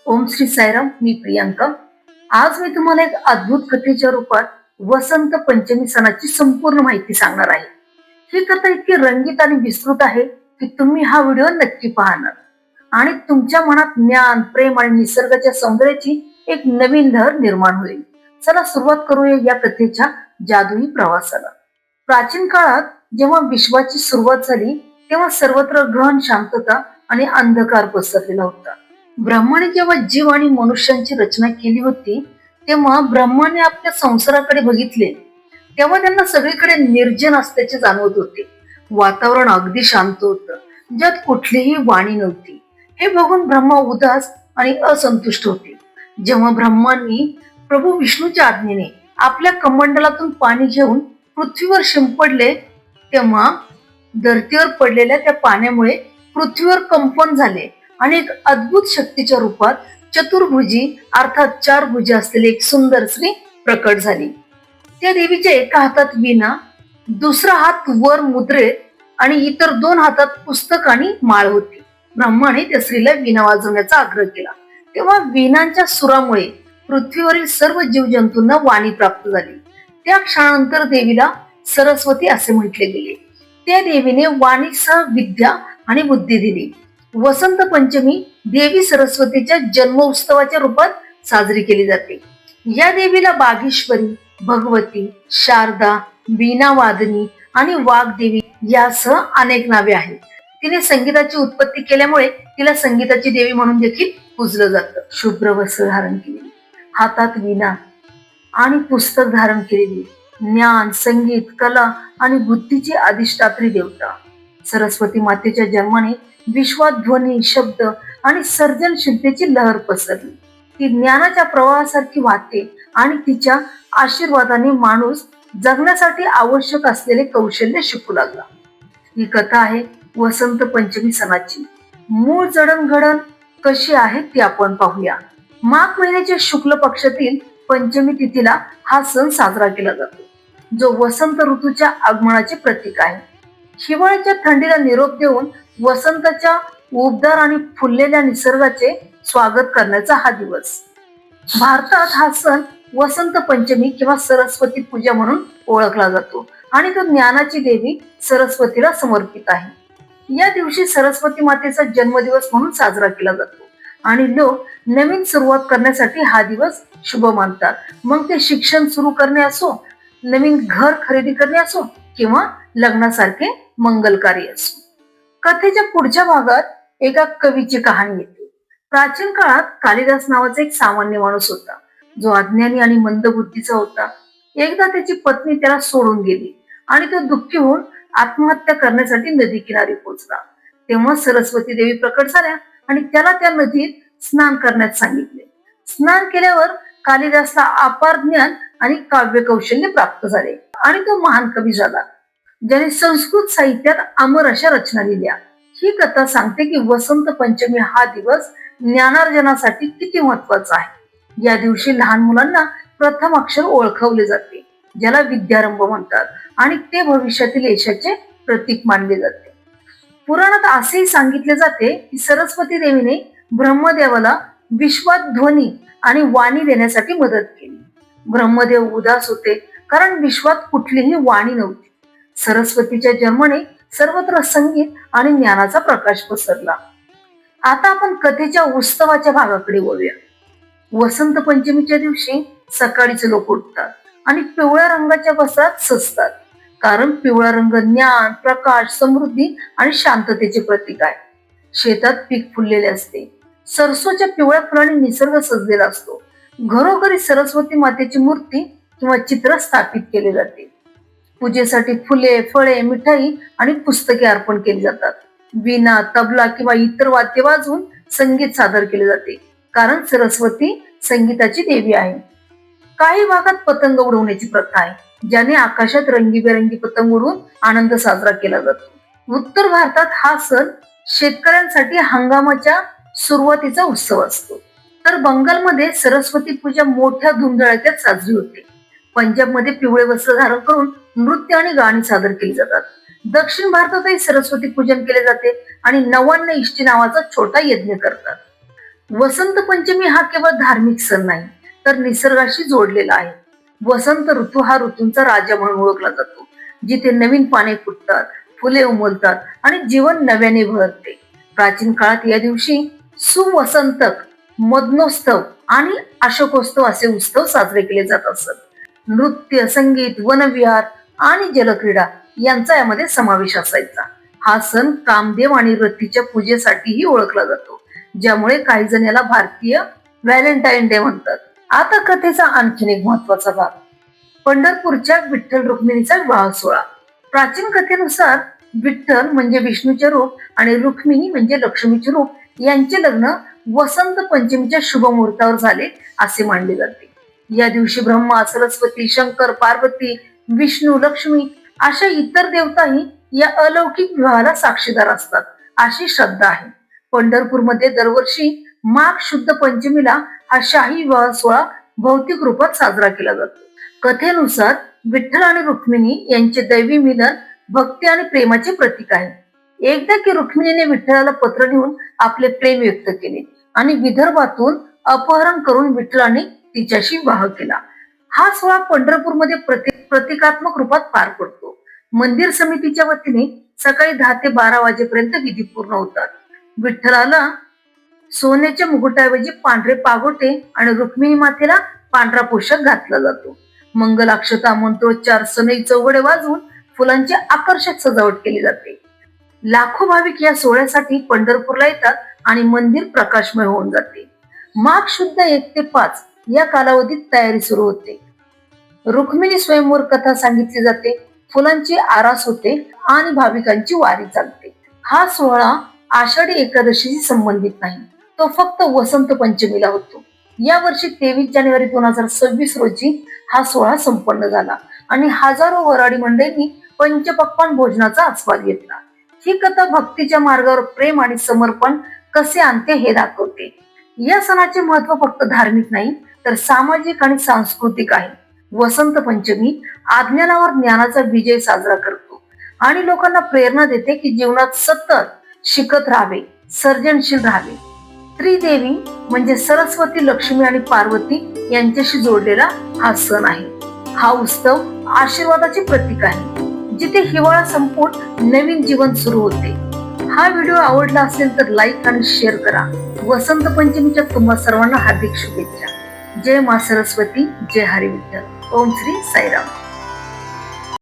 ओम श्री साईराम. मी प्रियांका. आज मी तुम्हाला एक अद्भुत कथेच्या रूपात वसंत पंचमी सणाची संपूर्ण माहिती सांगणार आहे. ही कथा इतकी रंगीत आणि विस्तृत आहे की तुम्ही हा व्हिडिओ नक्की पाहणार आणि तुमच्या मनात ज्ञान, प्रेम आणि निसर्गाच्या सौंदर्याची एक नवीन लहर निर्माण होईल. चला सुरुवात करूया या कथेच्या जादुई प्रवासाला. प्राचीन काळात जेव्हा विश्वाची सुरुवात झाली तेव्हा सर्वत्र गहन शांतता आणि अंधकार पसरलेला होता. ब्रह्माने जेव्हा जीव आणि मनुष्यांची रचना केली होती तेव्हा ब्रह्माने आपल्या संसाराकडे बघितले तेव्हा त्यांना सगळीकडे निर्जन असल्याचे जाणवत होते. वातावरण अगदी शांत होतं, ज्यात कुठलीही वाणी नव्हती. हे बघून ब्रह्मा उदास आणि असंतुष्ट होते. जेव्हा ब्रह्मांनी प्रभू विष्णूच्या आज्ञेने आपल्या कमंडलातून पाणी घेऊन पृथ्वीवर शिंपडले तेव्हा धरतीवर पडलेल्या त्या पाण्यामुळे पृथ्वीवर कंपन झाले आणि एक अद्भुत शक्तीच्या रूपात चतुर्भुजी अर्थात चार भुजा असलेली एक सुंदर स्त्री प्रकट झाली. त्या देवीच्या एका हातात वीणा, दुसरा हात वर मुद्रेत आणि इतर दोन हातात पुस्तक आणि माळ होती. ब्रह्माने त्या स्त्रीला वीणा वाजवण्याचा आग्रह केला तेव्हा वीणांच्या सुरामुळे पृथ्वीवरील सर्व जीवजंतूंना वाणी प्राप्त झाली. त्या क्षणानंतर देवीला सरस्वती असे म्हटले गेले. त्या देवीने वाणीसह विद्या आणि बुद्धी दिली. वसंत पंचमी देवी सरस्वतीच्या जन्म उत्सवाच्या रूपात साजरी केली जाते. या देवीला बागेश्वरी, भगवती, शारदा, वीणावादनी आणि वाग्देवी यासह अनेक नावे आहेत. तिने संगीताची उत्पत्ती केल्यामुळे तिला संगीताची देवी म्हणून देखील पूजलं जातं. शुभ्र वस्त्र धारण केलेली, हातात वीणा आणि पुस्तक धारण केलेली, ज्ञान, संगीत, कला आणि बुद्धीची अधिष्ठात्री देवता सरस्वती मातेच्या जन्माने विश्वात ध्वनी, शब्द आणि सर्जनशीलतेची लहर पसरली. ती ज्ञानाच्या प्रवाहासारखी वाहते आणि तिच्या आशीर्वादाने माणूस जगण्यासाठी आवश्यक असलेले कौशल्य शिकू लागला. ही कथा आहे वसंत पंचमी सणाची. मूळ जडणघडण कशी आहे ती आपण पाहूया. माघ महिन्याच्या शुक्ल पक्षातील पंचमी तिथीला हा सण साजरा केला जातो, जो वसंत ऋतूच्या आगमनाचे प्रतीक आहे. हिवाळ्याच्या थंडीला निरोप देऊन वसंताच्या उबदार आणि फुललेल्या निसर्गाचे स्वागत करण्याचा हा दिवस. भारतात हा सण वसंत पंचमी किंवा सरस्वती पूजा म्हणून ओळखला जातो आणि तो ज्ञानाची देवी सरस्वतीला समर्पित आहे. या दिवशी सरस्वती मातेचा जन्मदिवस म्हणून साजरा केला जातो आणि लोक नवीन सुरुवात करण्यासाठी हा दिवस शुभ मानतात. मग ते शिक्षण सुरू करणे असो, नवीन घर खरेदी करणे असो किंवा लग्नासारखे मंगल कार्य असो. कथेच्या पुढच्या भागात एका कवीची कहाणी येते. प्राचीन काळात कालिदास नावाचा एक सामान्य माणूस होता, जो अज्ञानी आणि मंदबुद्धीचा होता. एकदा त्याची पत्नी त्याला सोडून गेली आणि तो दुःखी होऊन आत्महत्या करण्यासाठी नदी किनारी पोहोचला. तेव्हा सरस्वती देवी प्रकट झाल्या आणि त्याला त्या नदीत स्नान करण्यास सांगितले. स्नान केल्यावर कालिदासला अपार ज्ञान आणि काव्य कौशल्य प्राप्त झाले आणि तो महान कवी झाला, ज्याने संस्कृत साहित्यात अमर अशा रचना लिहिल्या. ही कथा सांगते की वसंत पंचमी हा दिवस ज्ञानार्जनासाठी किती महत्वाचा आहे. या दिवशी लहान मुलांना प्रथम अक्षर ओळखवले जाते, ज्याला विद्यारंभ म्हणतात आणि ते भविष्यातील यशाचे प्रतीक मानले जाते. पुराणात असेही सांगितले जाते की सरस्वती देवीने ब्रह्मदेवाला विश्वात ध्वनी आणि वाणी देण्यासाठी मदत केली. ब्रह्मदेव उदास होते कारण विश्वात कुठलीही वाणी नव्हती. सरस्वतीच्या जन्माने सर्वत्र संगीत आणि ज्ञानाचा प्रकाश पसरला. आता आपण कथेच्या उत्सवाच्या भागाकडे वळूया. वसंत पंचमीच्या दिवशी सकाळीच लोक उठतात आणि पिवळ्या रंगाच्या वस्त्रात सजतात, कारण पिवळा रंग ज्ञान, प्रकाश, समृद्धी आणि शांततेचे प्रतीक आहे. शेतात पीक फुललेले असते. सरसोच्या पिवळ्या फुलांनी निसर्ग सजलेला असतो. घरोघरी सरस्वती मातेची मूर्ती किंवा चित्र स्थापित केले जाते. पूजेसाठी फुले, फळे, मिठाई आणि पुस्तके अर्पण केली जातात. वीणा, तबला किंवा इतर वाद्य वाजवून संगीत सादर केले जाते, कारण सरस्वती संगीताची देवी आहे. काही भागात पतंग उडवण्याची प्रथा आहे, ज्याने आकाशात रंगीबेरंगी पतंग उडवून आनंद साजरा केला जातो. उत्तर भारतात हा सण शेतकऱ्यांसाठी हंगामाच्या सुरुवातीचा उत्सव असतो. तर बंगालमध्ये सरस्वती पूजा मोठ्या धुमधडाक्यात साजरी होते. पंजाबमध्ये पिवळे वस्त्र धारण करून नृत्य आणि गाणी सादर केली जातात. दक्षिण भारतातही सरस्वती पूजन केले जाते आणि 99 इष्टी नावाचा छोटा यज्ञ करतात. वसंत पंचमी हा केवळ धार्मिक सण नाही तर निसर्गाशी जोडलेला आहे. वसंत ऋतू हा ऋतूंचा राजा म्हणून ओळखला जातो, जिथे नवीन पाने फुटतात, फुले उमलतात आणि जीवन नव्याने भरते. प्राचीन काळात या दिवशी सुवसंतक, मदनोत्सव आणि अशोकोत्सव असे उत्सव साजरे केले जात असत. नृत्य, संगीत, वनविहार आणि जलक्रीडा यांचा यामध्ये समावेश असायचा. हा सण कामदेव आणि रतीच्या पूजेसाठीही ओळखला जातो, ज्यामुळे काही जण याला भारतीय व्हॅलेंटाईन डे म्हणतात. आता कथेचा आणखीन एक महत्वाचा भाग, पंढरपूरच्या विठ्ठल रुक्मिणीचा विवाह सोहळा. प्राचीन कथेनुसार विठ्ठल म्हणजे विष्णूचे रूप आणि रुक्मिणी म्हणजे लक्ष्मीचे रूप यांचे लग्न वसंत पंचमीच्या शुभ मुहूर्तावर झाले असे मानले जाते. या दिवशी ब्रह्मा, सरस्वती, शंकर, पार्वती, विष्णू, लक्ष्मी अशा इतर देवताही या अलौकिक विवाहाला साक्षीदार असतात अशी श्रद्धा आहे. पंढरपूरमध्ये दरवर्षी माघ शुद्ध पंचमीला हा शाही विवाह सोहळा भौतिक रूपात साजरा केला जातो. कथेनुसार विठ्ठल आणि रुक्मिणी यांचे दैवी मिलन भक्ती आणि प्रेमाचे प्रतीक आहे. एकदा की रुक्मिणीने विठ्ठलाला पत्र लिहून आपले प्रेम व्यक्त केले आणि विदर्भातून अपहरण करून विठ्ठलाने तिच्याशी विवाह केला. हा सोहळा पंढरपूरमध्ये प्रतिकात्मक रूपात पार पडतो. मंदिर समितीच्या वतीने सकाळी 10 ते 12 वाजेपर्यंत विधी पूर्ण होतात. विठ्ठलाला सोन्याच्या मुकुटाऐवजी पांढरे पागोटे आणि रुक्मिणी मातेला पांढरा पोशाख घातला जातो. मंगल अक्षता, मंत्रोच्चार, सनई, चौघडे वाजवून फुलांची आकर्षक सजावट केली जाते. लाखो भाविक या सोहळ्यासाठी पंढरपूरला येतात आणि मंदिर प्रकाशमय होऊन जाते. माघ शुद्ध 1 ते 5 या कालावधीत तयारी सुरू होते. रुक्मिणी स्वयंवर कथा सांगितली जाते, फुलांची आरास होते आणि भाविकांची वारी चालते. हा सोहळा आषाढी एकादशीशी संबंधित नाही, तो फक्त वसंत पंचमीला होतो. या वर्षी 23 जानेवारी 2026 रोजी हा सोहळा संपन्न झाला आणि हजारो वराडी मंडळींनी पंचपक्वान्न भोजनाचा आस्वाद घेतला. ही कथा भक्तीच्या मार्गावर प्रेम आणि समर्पण कसे आणते हे दाखवते. या सणाचे महत्व फक्त धार्मिक नाही तर सामाजिक आणि सांस्कृतिक आहे. वसंत पंचमी अज्ञानावर ज्ञानाचा विजय साजरा करतो आणि लोकांना प्रेरणा देते की जीवनात सतत शिकत राहावे, सर्जनशील राहावे. त्रिदेवी म्हणजे सरस्वती, लक्ष्मी आणि पार्वती यांच्याशी जोडलेला हा सण आहे. हा उत्सव आशीर्वादाचे प्रतीक आहे, जिथे हिवाळा संपून नवीन जीवन सुरू होते. हा व्हिडिओ आवडला असेल तर लाईक आणि शेअर करा. वसंत पंचमीच्या तुम्हा सर्वांना हार्दिक शुभेच्छा. जय मा सरस्वती, जय हरी विठ्ठल. ओम श्री साईराम.